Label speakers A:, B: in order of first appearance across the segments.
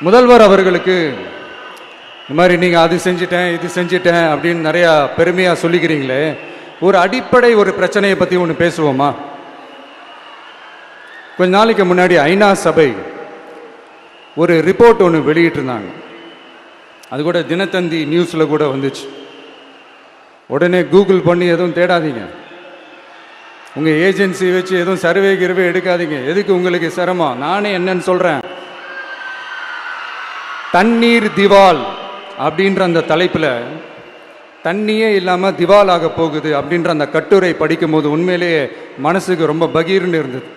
A: முதல்வர் அவர்களுக்கு இந்த மாதிரி நீங்கள் அது செஞ்சிட்டேன் இது செஞ்சிட்டேன் அப்படின்னு நிறையா பெருமையாக சொல்லிக்கிறீங்களே, ஒரு அடிப்படை ஒரு பிரச்சனையை பற்றி ஒன்று பேசுவோமா? கொஞ்ச நாளைக்கு முன்னாடி ஐநா சபை ஒரு ரிப்போர்ட் ஒன்று வெளியிட்டிருந்தாங்க. அது கூட தினத்தந்தி நியூஸில் கூட வந்துச்சு. உடனே கூகுள் பண்ணி எதுவும் தேடாதீங்க, உங்கள் ஏஜென்சி வச்சு எதுவும் சர்வே கிருவே எடுக்காதீங்க. எதுக்கு உங்களுக்கு சிரமம்? நானே என்னன்னு சொல்கிறேன். தண்ணீர் திவால் அப்படின்ற அந்த தலைப்பில் தண்ணியே இல்லாமல் திவால் ஆக போகுது அப்படின்ற அந்த கட்டுரை படிக்கும் போது உண்மையிலேயே மனசுக்கு ரொம்ப பகீர்னு இருந்தது.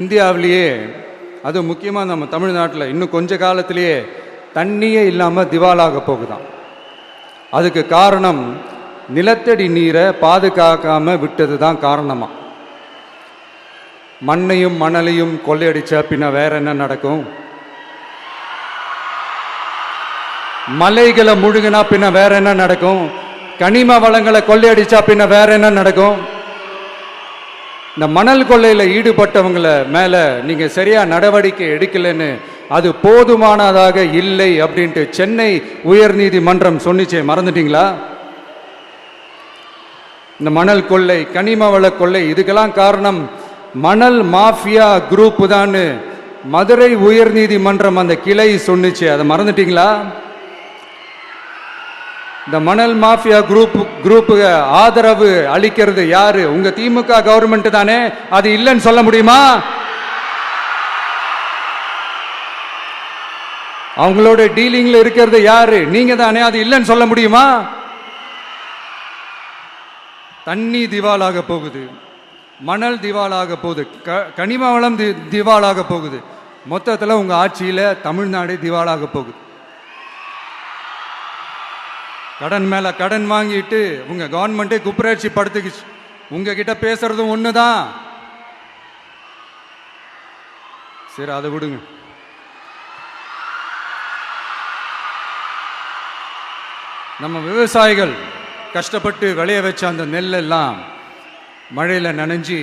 A: இந்தியாவிலேயே அது முக்கியமாக நம்ம தமிழ்நாட்டில் இன்னும் கொஞ்ச காலத்திலேயே தண்ணியே இல்லாமல் திவாலாக போகுதான். அதுக்கு காரணம் நிலத்தடி நீரை பாதுகாக்காமல் விட்டது தான் காரணமாக. மண்ணையும் மணலையும் கொள்ளையடிச்சா பின்ன வேற என்ன நடக்கும்? மலைகளை முழுகினா பின்ன வேற என்ன நடக்கும்? கனிம வளங்களை கொள்ளையடிச்சா பின்ன வேற என்ன நடக்கும்? இந்த மணல் கொள்ளையில் ஈடுபட்டவங்களை மேல நீங்க சரியா நடவடிக்கை எடுக்கலன்னு அது போதுமானதாக இல்லை அப்படின்ட்டு சென்னை உயர்நீதிமன்றம் சொன்னிச்சே, மறந்துட்டீங்களா? இந்த மணல் கொள்ளை, கனிம வள கொள்ளை, இதுக்கெல்லாம் காரணம் மணல் மாஃபியா குரூப் தான் மதுரை உயர்நீதிமன்றம் அந்த கிளை சொன்னிச்சு. அதை மறந்துட்டீங்களா? இந்த மணல் மாஃபியா குரூப்புக்கு ஆதரவு அளிக்கிறது யாரு? உங்க திமுக கவர்மெண்ட் தானே. அது இல்லைன்னு சொல்ல முடியுமா? அவங்களோட டீலிங்ல இருக்கிறது யாரு? நீங்க தானே. அது இல்லைன்னு சொல்ல முடியுமா? தண்ணி திவாலாக போகுது, மணல் திவாலாக போகுது, கனிம வளம் திவாலாக போகுது. மொத்தத்தில் உங்க ஆட்சியில தமிழ்நாடு திவாலாக போகுது. கடன் மேல கடன் வாங்கிட்டு உங்க கவர்மெண்டே குப்பராட்சி படுத்துக்குச்சு. உங்ககிட்ட பேசுறதும் ஒண்ணுதான். சரி, அதை விடுங்க. நம்ம விவசாயிகள் கஷ்டப்பட்டு விளைய வச்ச அந்த நெல்லெல்லாம் மழையில் நனைஞ்சி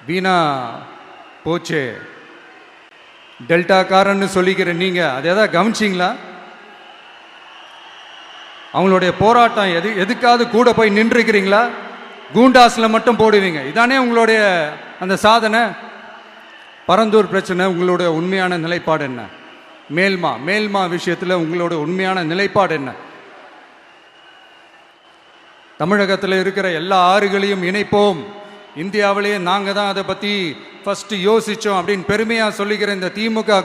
A: வீணா போச்சே. டெல்டாக்காரன்னு சொல்லிக்கிற நீங்க அதை எதாவது கவனிச்சிங்களா? அவங்களுடைய போராட்டம் எதுக்காவது கூட போய் நின்றுக்கிறீங்களா? கூண்டாஸ்ல மட்டும் போடுவீங்க. இதானே உங்களுடைய அந்த சாதனை. பரந்தூர் பிரச்சனை, உங்களுடைய உண்மையான நிலைப்பாடு என்ன? மேல்மா விஷயத்தில் உங்களோட உண்மையான நிலைப்பாடு என்ன? தமிழகத்தில் இருக்கிற எல்லா ஆறுகளையும் இணைப்போம், இந்தியாவிலேயே நாங்கள் தான் அதை பற்றி ஃபர்ஸ்ட் யோசித்தோம் அப்படின்னு பெருமையாக சொல்லிக்கிற இந்த திமுக